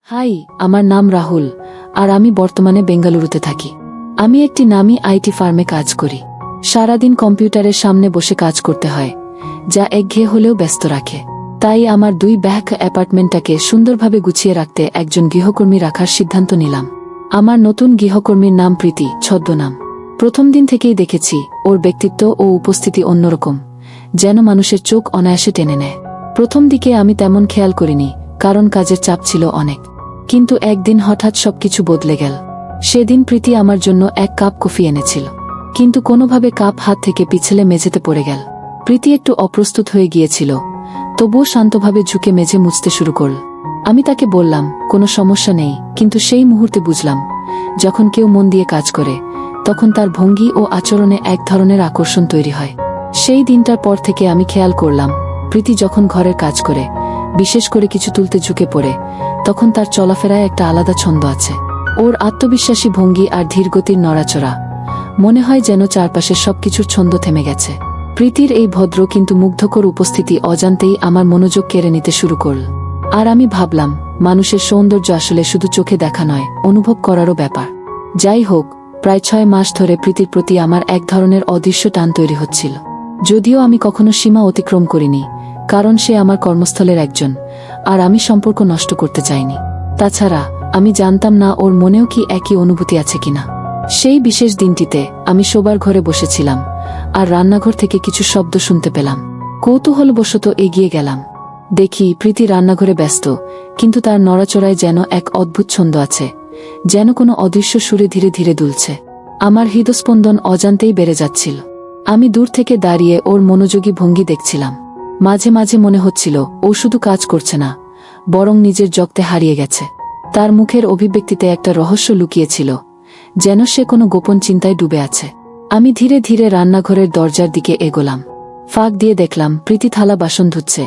High, আমার নাম রাহুল আর আমি বর্তমানে বেঙ্গালুরুতে থাকি। আমি একটি নামী আইটি ফার্মে কাজ করি। সারাদিন কম্পিউটারের সামনে বসে কাজ করতে হয়, যা একঘেয়ে হলেও ব্যস্ত রাখে। তাই আমার 2 ব্যাক অ্যাপার্টমেন্টটাকে সুন্দরভাবে গুছিয়ে রাখতে একজন গৃহকর্মী রাখার সিদ্ধান্ত নিলাম। আমার নতুন গৃহকর্মীর নাম প্রীতি, ছদ্মনাম। প্রথম দিন থেকেই দেখেছি ওর ব্যক্তিত্ব ও উপস্থিতি অন্যরকম, যেন মানুষের চোখ অনায়াসে টেনে নেয়। প্রথম দিকে আমি তেমন খেয়াল করিনি, কারণ কাজের চাপ ছিল অনেক। কিন্তু একদিন হঠাৎ সবকিছু বদলে গেল। সেদিন প্রীতি আমার জন্য 1 কাপ কফি এনেছিল, কিন্তু কোনোভাবে কাপ হাত থেকে পিছলে মেঝেতে পড়ে গেল। প্রীতি একটু অপ্রস্তুত হয়ে গিয়েছিল, তবুও শান্তভাবে ঝুঁকে মেঝে মুছতে শুরু করল। আমি তাকে বললাম, কোনো সমস্যা নেই, কিন্তু সেই মুহূর্তে বুঝলাম, যখন কেউ মন দিয়ে কাজ করে তখন তার ভঙ্গি ও আচরণে এক ধরনের আকর্ষণ তৈরি হয়। সেই দিনটার পর থেকে আমি খেয়াল করলাম, প্রীতি যখন ঘরের কাজ করে, বিশেষ করে কিছু তুলতে ঝুঁকে পড়ে, তখন তার চলাফেরায় একটা আলাদা ছন্দ আছে। ওর আত্মবিশ্বাসী ভঙ্গি আর ধীরগতির নড়াচড়া, মনে হয় যেন চারপাশের সবকিছুর ছন্দ থেমে গেছে। প্রীতির এই ভদ্র কিন্তু মুগ্ধকর উপস্থিতি অজান্তেই আমার মনোযোগ কেড়ে নিতে শুরু করল। আর আমি ভাবলাম, মানুষের সৌন্দর্য আসলে শুধু চোখে দেখা নয়, অনুভব করারও ব্যাপার। যাই হোক, প্রায় 6 মাস ধরে প্রীতির প্রতি আমার এক ধরনের অদৃশ্য টান তৈরি হচ্ছিল। যদিও আমি কখনো সীমা অতিক্রম করিনি, কারণ সে আমার কর্মস্থলের একজন, আর আমি সম্পর্ক নষ্ট করতে চাইনি। তাছাড়া আমি জানতাম না ওর মনেও কি একই অনুভূতি আছে কিনা। সেই বিশেষ দিনটিতে আমি শোবার ঘরে বসেছিলাম, আর রান্নাঘর থেকে কিছু শব্দ শুনতে পেলাম। কৌতূহলবশত এগিয়ে গেলাম। দেখি প্রীতি রান্নাঘরে ব্যস্ত, কিন্তু তার নড়াচড়ায় যেন এক অদ্ভুত ছন্দ আছে, যেন কোনো অদৃশ্য সুরে ধীরে ধীরে দুলছে। আমার হৃদস্পন্দন অজান্তেই বেড়ে যাচ্ছিল। আমি দূর থেকে দাঁড়িয়ে ওর মনোযোগী ভঙ্গি দেখছিলাম। মাঝে মাঝে মনে হচ্ছিল ও শুধু কাজ করছে না, বরং নিজের জগতে হারিয়ে গেছে। তার মুখের অভিব্যক্তিতে একটা রহস্য লুকিয়েছিল, যেন সে কোনো গোপন চিন্তায় ডুবে আছে। আমি ধীরে ধীরে রান্নাঘরের দরজার দিকে এগোলাম। ফাঁক দিয়ে দেখলাম প্রীতি থালা বাসন ধুচ্ছে,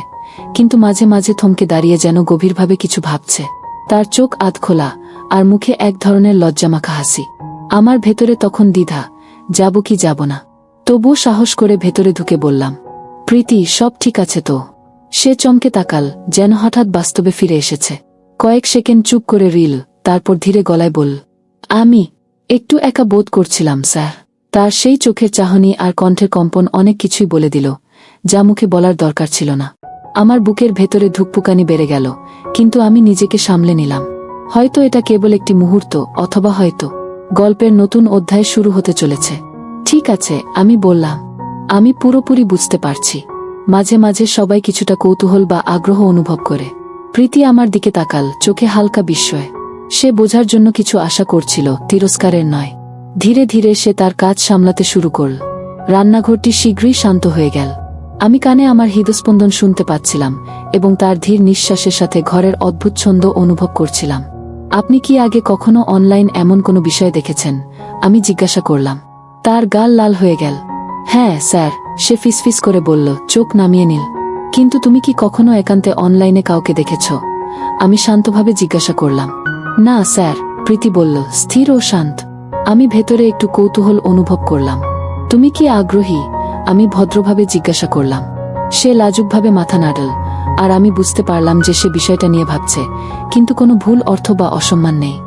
কিন্তু মাঝে মাঝে থমকে দাঁড়িয়ে যেন গভীরভাবে কিছু ভাবছে। তার চোখ আধখোলা, আর মুখে এক ধরনের লজ্জামাখা হাসি। আমার ভেতরে তখন দ্বিধা, যাব কি যাব না। তবুও সাহস করে ভেতরে ঢুকে বললাম, প্রীতি, সব ঠিক আছে তো? সে চমকে তাকাল, যেন হঠাৎ বাস্তবে ফিরে এসেছে। কয়েক সেকেন্ড চুপ করে রিল, তারপর ধীরে গলায় বলল, আমি একটু একা বোধ করছিলাম স্যার। তার সেই চোখের চাহনি আর কণ্ঠের কম্পন অনেক কিছুই বলে দিল, যা মুখে বলার দরকার ছিল না। আমার বুকের ভেতরে ধুকপুকানি বেড়ে গেল, কিন্তু আমি নিজেকে সামলে নিলাম। হয়তো এটা কেবল একটি মুহূর্ত, অথবা হয়তো গল্পের নতুন অধ্যায় শুরু হতে চলেছে। ঠিক আছে, আমি বললাম, আমি পুরোপুরি বুঝতে পারছি। মাঝে মাঝে সবাই কিছুটা কৌতূহল বা আগ্রহ অনুভব করে। প্রীতি আমার দিকে তাকাল, চোখে হালকা বিস্ময়। সে বোঝার জন্য কিছু আশা করছিল, তিরস্কারের নয়। ধীরে ধীরে সে তার কাজ সামলাতে শুরু করল। রান্নাঘরটি শীঘ্রই শান্ত হয়ে গেল। আমি কানে আমার হৃদস্পন্দন শুনতে পাচ্ছিলাম, এবং তার ধীর নিঃশ্বাসের সাথে ঘরের অদ্ভুত ছন্দ অনুভব করছিলাম। আপনি কি আগে কখনো অনলাইন এমন কোনো বিষয় দেখেছেন? আমি জিজ্ঞাসা করলাম। তার গাল লাল হয়ে গেল। হ্যাঁ স্যার, সে ফিসফিস করে বলল, চোখ নামিয়ে নিল। কিন্তু তুমি কি কখনো একান্তে অনলাইনে কাউকে দেখেছ? আমি শান্তভাবে জিজ্ঞাসা করলাম। না স্যার, প্রীতি বলল, স্থির ও শান্ত। আমি ভেতরে একটু কৌতূহল অনুভব করলাম। তুমি কি আগ্রহী? আমি ভদ্রভাবে জিজ্ঞাসা করলাম। সে লাজুকভাবে মাথা নাড়ল, আর আমি বুঝতে পারলাম যে সে বিষয়টা নিয়ে ভাবছে, কিন্তু কোনো ভুল অর্থ বা অসম্মান নেই।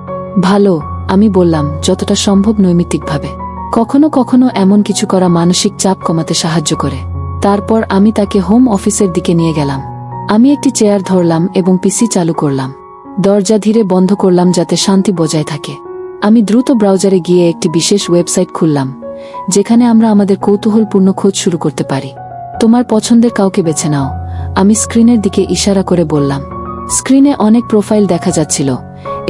ভালো, আমি বললাম, যতটা সম্ভব নৈমিত্তিকভাবে। কখনো কখনো এমন কিছু করা মানসিক চাপ কমাতে সাহায্য করে। তারপর আমি তাকে হোম অফিসের দিকে নিয়ে গেলাম। আমি একটি চেয়ার ধরলাম এবং পিসি চালু করলাম। দরজা ধীরে বন্ধ করলাম যাতে শান্তি বজায় থাকে। আমি দ্রুত ব্রাউজারে গিয়ে একটি বিশেষ ওয়েবসাইট খুললাম, যেখানে আমরা আমাদের কৌতূহলপূর্ণ খোঁজ শুরু করতে পারি। তোমার পছন্দের কাউকে বেছে নাও, আমি স্ক্রিনের দিকে ইশারা করে বললাম। স্ক্রিনে অনেক প্রোফাইল দেখা যাচ্ছিল,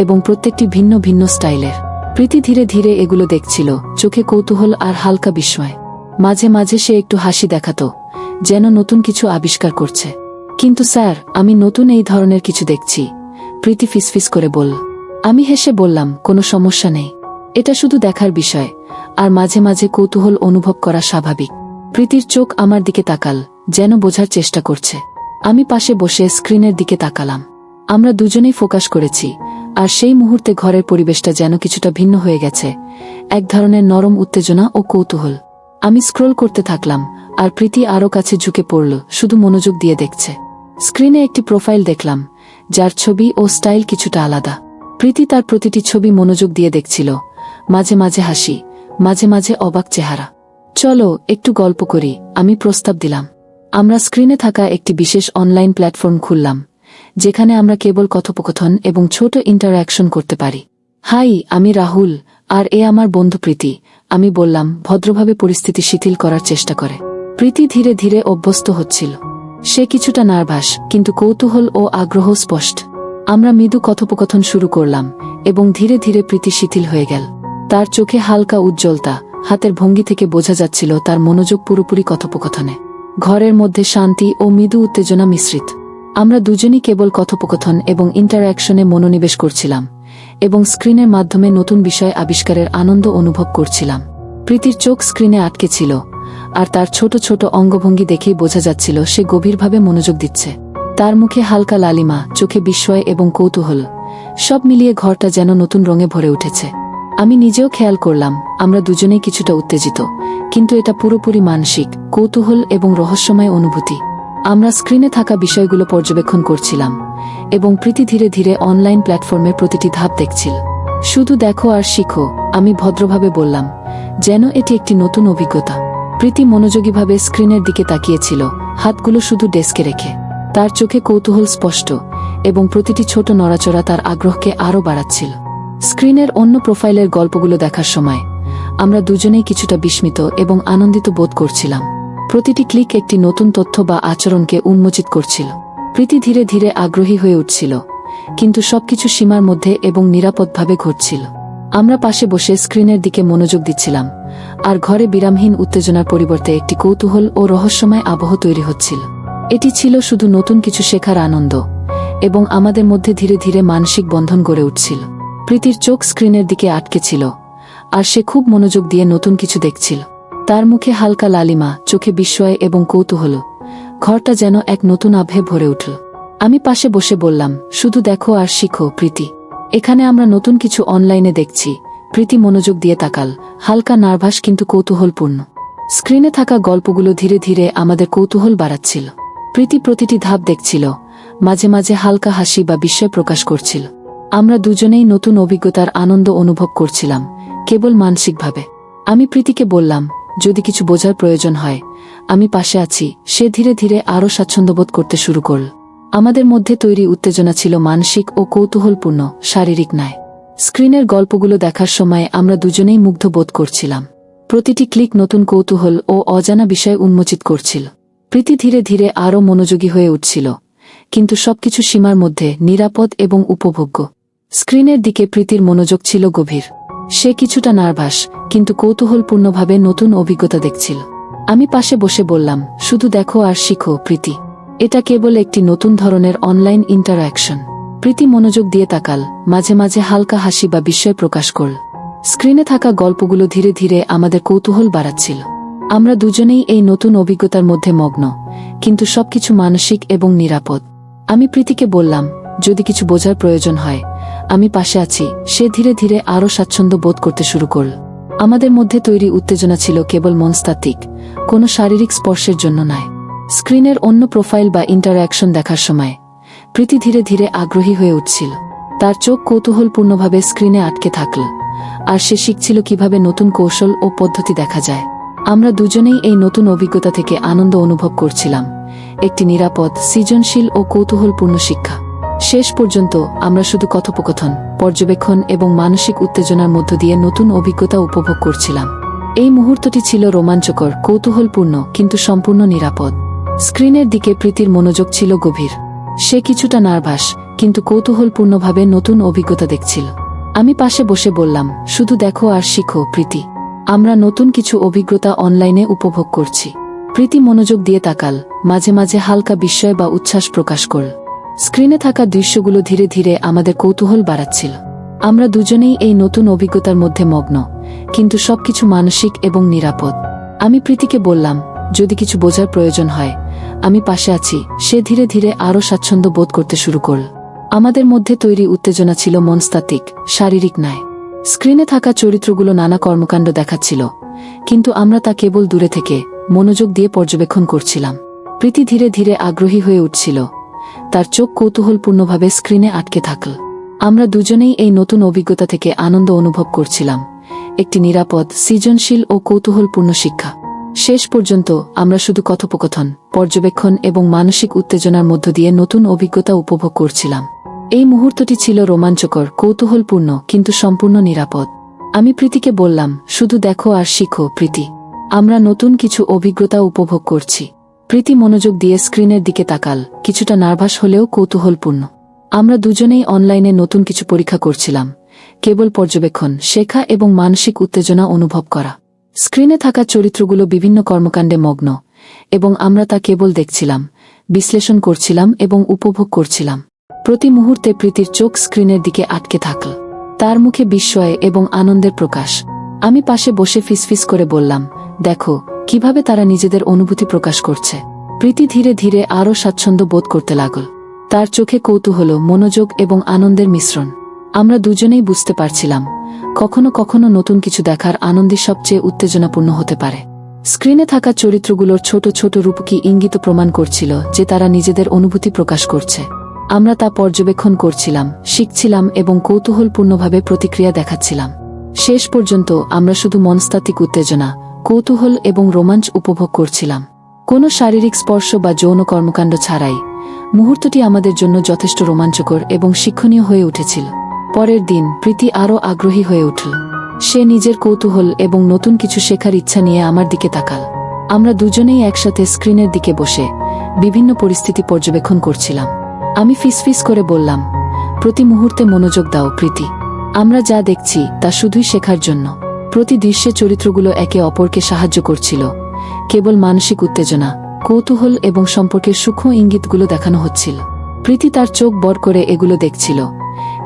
এবং প্রত্যেকটি ভিন্ন ভিন্ন স্টাইলের। প্রীতি ধীরে ধীরে এগুলো দেখছিল, চোখে কৌতূহল আর হালকা বিস্ময়। মাঝে মাঝে সে একটু হাসি দেখাতো, যেন নতুন কিছু আবিষ্কার করছে। কিন্তু স্যার, আমি নতুন এই ধরনের কিছু দেখছি, প্রীতি ফিসফিস করে বলল। আমি হেসে বললাম, কোনো সমস্যা নেই, এটা শুধু দেখার বিষয়, আর মাঝে মাঝে কৌতূহল অনুভব করা স্বাভাবিক। প্রীতির চোখ আমার দিকে তাকাল, যেন বোঝার চেষ্টা করছে। আমি পাশে বসে স্ক্রিনের দিকে তাকালাম। আমরা দুজনেই ফোকাস করেছি, আর সেই মুহূর্তে ঘরের পরিবেশটা যেন কিছুটা ভিন্ন হয়ে গেছে, এক ধরনের নরম উত্তেজনা ও কৌতূহল। আমি স্ক্রল করতে থাকলাম, আর প্রীতি আরও কাছে ঝুঁকে পড়ল, শুধু মনোযোগ দিয়ে দেখছে। স্ক্রিনে একটি প্রোফাইল দেখলাম, যার ছবি ও স্টাইল কিছুটা আলাদা। প্রীতি তার প্রতিটি ছবি মনোযোগ দিয়ে দেখছিল, মাঝে মাঝে হাসি, মাঝে মাঝে অবাক চেহারা। চলো একটু গল্প করি, আমি প্রস্তাব দিলাম। আমরা স্ক্রিনে থাকা একটি বিশেষ অনলাইন প্ল্যাটফর্ম খুললাম, যেখানে আমরা কেবল কথোপকথন এবং ছোট ইন্টারঅ্যাকশন করতে পারি। হাই, আমি রাহুল, আর এ আমার বন্ধু প্রীতি, আমি বললাম, ভদ্রভাবে পরিস্থিতি শিথিল করার চেষ্টা করে। প্রীতি ধীরে ধীরে অভ্যস্ত হচ্ছিল। সে কিছুটা নার্ভাস, কিন্তু কৌতূহল ও আগ্রহ স্পষ্ট। আমরা মৃদু কথোপকথন শুরু করলাম, এবং ধীরে ধীরে প্রীতি শিথিল হয়ে গেল। তার চোখে হালকা উজ্জ্বলতা, হাতের ভঙ্গি থেকে বোঝা যাচ্ছিল তার মনোযোগ পুরোপুরি কথোপকথনে। ঘরের মধ্যে শান্তি ও মৃদু উত্তেজনা মিশ্রিত। আমরা দুজনই কেবল কথোপকথন এবং ইন্টারঅ্যাকশনে মনোনিবেশ করছিলাম, এবং স্ক্রিনের মাধ্যমে নতুন বিষয় আবিষ্কারের আনন্দ অনুভব করছিলাম। প্রীতির চোখ স্ক্রিনে আটকে ছিল, আর তার ছোট ছোট অঙ্গভঙ্গি দেখেই বোঝা যাচ্ছিল সে গভীরভাবে মনোযোগ দিচ্ছে। তার মুখে হালকা লালিমা, চোখে বিস্ময় এবং কৌতূহল, সব মিলিয়ে ঘরটা যেন নতুন রঙে ভরে উঠেছে। আমি নিজেও খেয়াল করলাম, আমরা দুজনেই কিছুটা উত্তেজিত, কিন্তু এটা পুরোপুরি মানসিক, কৌতূহল এবং রহস্যময় অনুভূতি। আমরা স্ক্রিনে থাকা বিষয়গুলো পর্যবেক্ষণ করছিলাম, এবং প্রীতি ধীরে ধীরে অনলাইন প্ল্যাটফর্মের প্রতিটি ধাপ দেখছিল। শুধু দেখো আর শিখো, আমি ভদ্রভাবে বললাম, যেন এটি একটি নতুন অভিজ্ঞতা। প্রীতি মনোযোগীভাবে স্ক্রিনের দিকে তাকিয়েছিল, হাতগুলো শুধু ডেস্কে রেখে। তার চোখে কৌতূহল স্পষ্ট, এবং প্রতিটি ছোট নড়াচড়া তার আগ্রহকে আরও বাড়াচ্ছিল। স্ক্রিনের অন্য প্রোফাইলের গল্পগুলো দেখার সময় আমরা দুজনেই কিছুটা বিস্মিত এবং আনন্দিত বোধ করছিলাম। প্রতিটি ক্লিক একটি নতুন তথ্য বা আচরণকে উন্মোচিত করছিল। প্রীতি ধীরে ধীরে আগ্রহী হয়ে উঠছিল, কিন্তু সবকিছু সীমার মধ্যে এবং নিরাপদভাবে ঘটছিল। আমরা পাশে বসে স্ক্রিনের দিকে মনোযোগ দিচ্ছিলাম, আর ঘরে বিরামহীন উত্তেজনার পরিবর্তে একটি কৌতূহল ও রহস্যময় আবহ তৈরি হচ্ছিল। এটি ছিল শুধু নতুন কিছু শেখার আনন্দ, এবং আমাদের মধ্যে ধীরে ধীরে মানসিক বন্ধন গড়ে উঠছিল। প্রীতির চোখ স্ক্রিনের দিকে আটকে ছিল, আর সে খুব মনোযোগ দিয়ে নতুন কিছু দেখছিল। তার মুখে হালকা লালিমা, চোখে বিস্ময় এবং কৌতূহল, ঘরটা যেন এক নতুন আভে ভরে উঠল। আমি পাশে বসে বললাম, শুধু দেখো আর শিখো প্রীতি, এখানে আমরা নতুন কিছু অনলাইনে দেখছি। প্রীতি মনোযোগ দিয়ে তাকাল, হালকা নার্ভাস কিন্তু কৌতূহলপূর্ণ। স্ক্রিনে থাকা গল্পগুলো ধীরে ধীরে আমাদের কৌতূহল বাড়াচ্ছিল। প্রীতি প্রতিটি ধাপ দেখছিল, মাঝে মাঝে হালকা হাসি বা বিস্ময় প্রকাশ করছিল। আমরা দুজনেই নতুন অভিজ্ঞতার আনন্দ অনুভব করছিলাম, কেবল মানসিকভাবে। আমি প্রীতিকে বললাম, যদি কিছু বোঝার প্রয়োজন হয়, আমি পাশে আছি। সে ধীরে ধীরে আরও স্বাচ্ছন্দ্যবোধ করতে শুরু করল। আমাদের মধ্যে তৈরি উত্তেজনা ছিল মানসিক ও কৌতূহলপূর্ণ, শারীরিক নয়। স্ক্রিনের গল্পগুলো দেখার সময় আমরা দুজনেই মুগ্ধ বোধ করছিলাম। প্রতিটি ক্লিক নতুন কৌতূহল ও অজানা বিষয় উন্মোচিত করছিল। প্রীতি ধীরে ধীরে আরও মনোযোগী হয়ে উঠছিল, কিন্তু সবকিছু সীমার মধ্যে, নিরাপদ এবং উপভোগ্য। স্ক্রিনের দিকে প্রীতির মনোযোগ ছিল গভীর। সে কিছুটা নার্ভাস, কিন্তু কৌতূহলপূর্ণভাবে নতুন অভিজ্ঞতা দেখছিল। আমি পাশে বসে বললাম, শুধু দেখো আর শিখো প্রীতি, এটা কেবল একটি নতুন ধরনের অনলাইন ইন্টারঅ্যাকশন। প্রীতি মনোযোগ দিয়ে তাকাল, মাঝে মাঝে হালকা হাসি বা বিস্ময় প্রকাশ করল। স্ক্রিনে থাকা গল্পগুলো ধীরে ধীরে আমাদের কৌতূহল বাড়াচ্ছিল। আমরা দুজনেই এই নতুন অভিজ্ঞতার মধ্যে মগ্ন, কিন্তু সবকিছু মানসিক এবং নিরাপদ। আমি প্রীতিকে বললাম, যদি কিছু বোঝার প্রয়োজন হয়, আমি পাশে আছি। সে ধীরে ধীরে আরও স্বাচ্ছন্দ্য বোধ করতে শুরু করল। আমাদের মধ্যে তৈরি উত্তেজনা ছিল কেবল মনস্তাত্ত্বিক, কোনো শারীরিক স্পর্শের জন্য নয়। স্ক্রিনের অন্য প্রোফাইল বা ইন্টারঅ্যাকশন দেখার সময় প্রীতি ধীরে ধীরে আগ্রহী হয়ে উঠছিল। তার চোখ কৌতূহলপূর্ণভাবে স্ক্রিনে আটকে থাকল, আর সে শিখছিল কিভাবে নতুন কৌশল ও পদ্ধতি দেখা যায়। আমরা দুজনেই এই নতুন অভিজ্ঞতা থেকে আনন্দ অনুভব করছিলাম, একটি নিরাপদ, সৃজনশীল ও কৌতূহলপূর্ণ শিক্ষা। শেষ পর্যন্ত আমরা শুধু কথোপকথন, পর্যবেক্ষণ এবং মানসিক উত্তেজনার মধ্য দিয়ে নতুন অভিজ্ঞতা উপভোগ করছিলাম। এই মুহূর্তটি ছিল রোমাঞ্চকর, কৌতূহলপূর্ণ, কিন্তু সম্পূর্ণ নিরাপদ। স্ক্রিনের দিকে প্রীতির মনোযোগ ছিল গভীর। সে কিছুটা নার্ভাস, কিন্তু কৌতূহলপূর্ণভাবে নতুন অভিজ্ঞতা দেখছিল। আমি পাশে বসে বললাম, শুধু দেখো আর শিখো প্রীতি, আমরা নতুন কিছু অভিজ্ঞতা অনলাইনে উপভোগ করছি। প্রীতি মনোযোগ দিয়ে তাকাল, মাঝে মাঝে হালকা বিস্ময় বা উচ্ছ্বাস প্রকাশ করল। স্ক্রিনে থাকা দৃশ্যগুলো ধীরে ধীরে আমাদের কৌতূহল বাড়াচ্ছিল। আমরা দুজনেই এই নতুন অভিজ্ঞতার মধ্যে মগ্ন, কিন্তু সবকিছু মানসিক এবং নিরাপদ। আমি প্রীতিকে বললাম, যদি কিছু বোঝার প্রয়োজন হয়, আমি পাশে আছি। সে ধীরে ধীরে আরও স্বাচ্ছন্দ্য বোধ করতে শুরু করল। আমাদের মধ্যে তৈরি উত্তেজনা ছিল মনস্তাত্ত্বিক, শারীরিক নয়। স্ক্রিনে থাকা চরিত্রগুলো নানা কর্মকাণ্ড দেখাচ্ছিল, কিন্তু আমরা তা কেবল দূরে থেকে মনোযোগ দিয়ে পর্যবেক্ষণ করছিলাম। প্রীতি ধীরে ধীরে আগ্রহী হয়ে উঠছিল, তার চোখ কৌতূহলপূর্ণভাবে স্ক্রিনে আটকে থাকল। আমরা দুজনেই এই নতুন অভিজ্ঞতা থেকে আনন্দ অনুভব করছিলাম, একটি নিরাপদ, সৃজনশীল ও কৌতূহলপূর্ণ শিক্ষা। শেষ পর্যন্ত আমরা শুধু কথোপকথন, পর্যবেক্ষণ এবং মানসিক উত্তেজনার মধ্য দিয়ে নতুন অভিজ্ঞতা উপভোগ করছিলাম। এই মুহূর্তটি ছিল রোমাঞ্চকর, কৌতূহলপূর্ণ, কিন্তু সম্পূর্ণ নিরাপদ। আমি প্রীতিকে বললাম, শুধু দেখো আর শিখো প্রীতি, আমরা নতুন কিছু অভিজ্ঞতা উপভোগ করছি। প্রীতি মনোযোগ দিয়ে স্ক্রিনের দিকে তাকাল, কিছুটা নার্ভাস হলেও কৌতূহলপূর্ণ। আমরা দুজনেই অনলাইনে নতুন কিছু পরীক্ষা করছিলাম, কেবল পর্যবেক্ষণ, শেখা এবং মানসিক উত্তেজনা অনুভব করা। স্ক্রিনে থাকা চরিত্রগুলো বিভিন্ন কর্মকাণ্ডে মগ্ন, এবং আমরা তা কেবল দেখছিলাম, বিশ্লেষণ করছিলাম এবং উপভোগ করছিলাম। প্রতি মুহূর্তে প্রীতির চোখ স্ক্রিনের দিকে আটকে থাকল, তার মুখে বিস্ময় এবং আনন্দের প্রকাশ। আমি পাশে বসে ফিসফিস করে বললাম, দেখো কিভাবে তারা নিজেদের অনুভূতি প্রকাশ করছে। প্রীতি ধীরে ধীরে আরও স্বাচ্ছন্দ্য বোধ করতে লাগল, তার চোখে কৌতূহল, মনোযোগ এবং আনন্দের মিশ্রণ। আমরা দুজনেই বুঝতে পারছিলাম, কখনো কখনো নতুন কিছু দেখার আনন্দই সবচেয়ে উত্তেজনাপূর্ণ হতে পারে। স্ক্রিনে থাকা চরিত্রগুলোর ছোট ছোট রূপকী ইঙ্গিত প্রমাণ করছিল যে তারা নিজেদের অনুভূতি প্রকাশ করছে। আমরা তা পর্যবেক্ষণ করছিলাম, শিখছিলাম এবং কৌতূহলপূর্ণভাবে প্রতিক্রিয়া দেখাচ্ছিলাম। শেষ পর্যন্ত আমরা শুধু মনস্তাত্ত্বিক উত্তেজনা, কৌতূহল এবং রোমাঞ্চ উপভোগ করছিলাম, কোনো শারীরিক স্পর্শ বা যৌন কর্মকাণ্ড ছাড়াই। মুহূর্তটি আমাদের জন্য যথেষ্ট রোমাঞ্চকর এবং শিক্ষণীয় হয়ে উঠেছিল। পরের দিন প্রীতি আরও আগ্রহী হয়ে উঠল। সে নিজের কৌতূহল এবং নতুন কিছু শেখার ইচ্ছা নিয়ে আমার দিকে তাকাল। আমরা দুজনেই একসাথে স্ক্রিনের দিকে বসে বিভিন্ন পরিস্থিতি পর্যবেক্ষণ করছিলাম। আমি ফিসফিস করে বললাম, প্রতি মুহূর্তে মনোযোগ দাও প্রীতি, আমরা যা দেখছি তা শুধুই শেখার জন্য। প্রতি দৃশ্যে চরিত্রগুলো একে অপরকে সাহায্য করছিল, কেবল মানসিক উত্তেজনা, কৌতূহল এবং সম্পর্কের সূক্ষ্ম ইঙ্গিতগুলো দেখানো হচ্ছিল। প্রীতি তার চোখ বড় করে এগুলো দেখছিল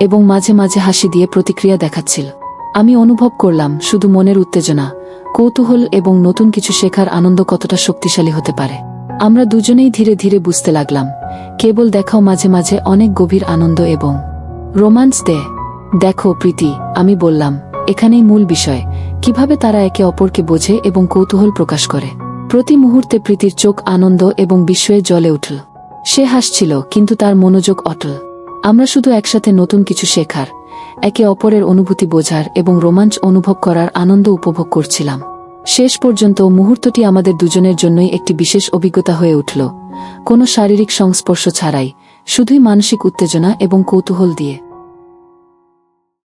এবং মাঝে মাঝে হাসি দিয়ে প্রতিক্রিয়া দেখাচ্ছিল। আমি অনুভব করলাম শুধু মনের উত্তেজনা, কৌতূহল এবং নতুন কিছু শেখার আনন্দ কতটা শক্তিশালী হতে পারে। আমরা দুজনেই ধীরে ধীরে বুঝতে লাগলাম, কেবল দেখাও মাঝে মাঝে অনেক গভীর আনন্দ এবং রোমান্স দেয়। দেখো প্রীতি, আমি বললাম, এখানেই মূল বিষয়, কিভাবে তারা একে অপরকে বোঝে এবং কৌতূহল প্রকাশ করে। প্রতি মুহূর্তে প্রীতির চোখ আনন্দ এবং বিস্ময়ে জ্বলে উঠল। সে হাসছিল, কিন্তু তার মনোযোগ অটল। আমরা শুধু একসাথে নতুন কিছু শেখার, একে অপরের অনুভূতি বোঝার এবং রোমাঞ্চ অনুভব করার আনন্দ উপভোগ করছিলাম। শেষ পর্যন্ত মুহূর্তটি আমাদের দুজনের জন্যই একটি বিশেষ অভিজ্ঞতা হয়ে উঠল, কোনো শারীরিক সংস্পর্শ ছাড়াই, শুধুই মানসিক উত্তেজনা এবং কৌতূহল দিয়ে।